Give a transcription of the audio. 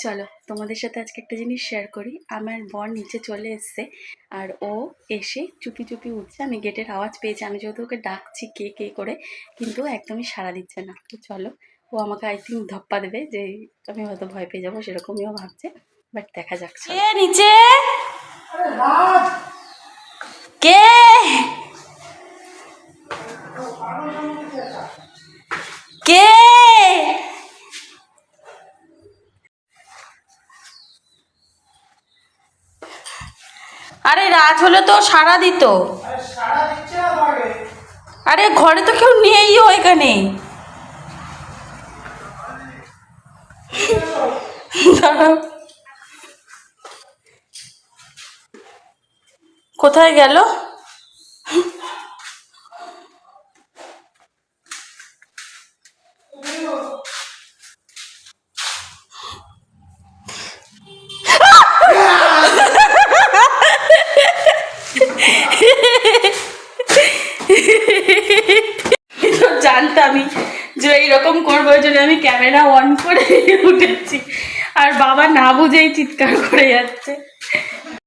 চলো তোমাদের সাথে আজকে একটা জিনিস শেয়ার করি। আমার বর নিচে চলে এসছে, আর ও এসে চুপি চুপি উঠছে। আমি গেটের আওয়াজ পেয়েছি, আমি যেহেতু ওকে ডাকছি কে কে করে, কিন্তু একদমই সাড়া দিচ্ছে না। তো চলো, ও আমাকে আই থিঙ্ক ধপ্পা দেবে, যে আমি হয়তো ভয় পেয়ে যাবো, সেরকমইও ভাবছে। বাট দেখা যাক। কে নিচে? কে? কে? আরে রাত হলে তো সাড়া দিত। আরে ঘরে তো কেউ নেই ও এখানে। কোথায় গেল? তো জানতামই যে এইরকম করবো, ওই জন্য আমি ক্যামেরা অন করে উঠেছি, আর বাবা না বুঝেই চিৎকার করে যাচ্ছে।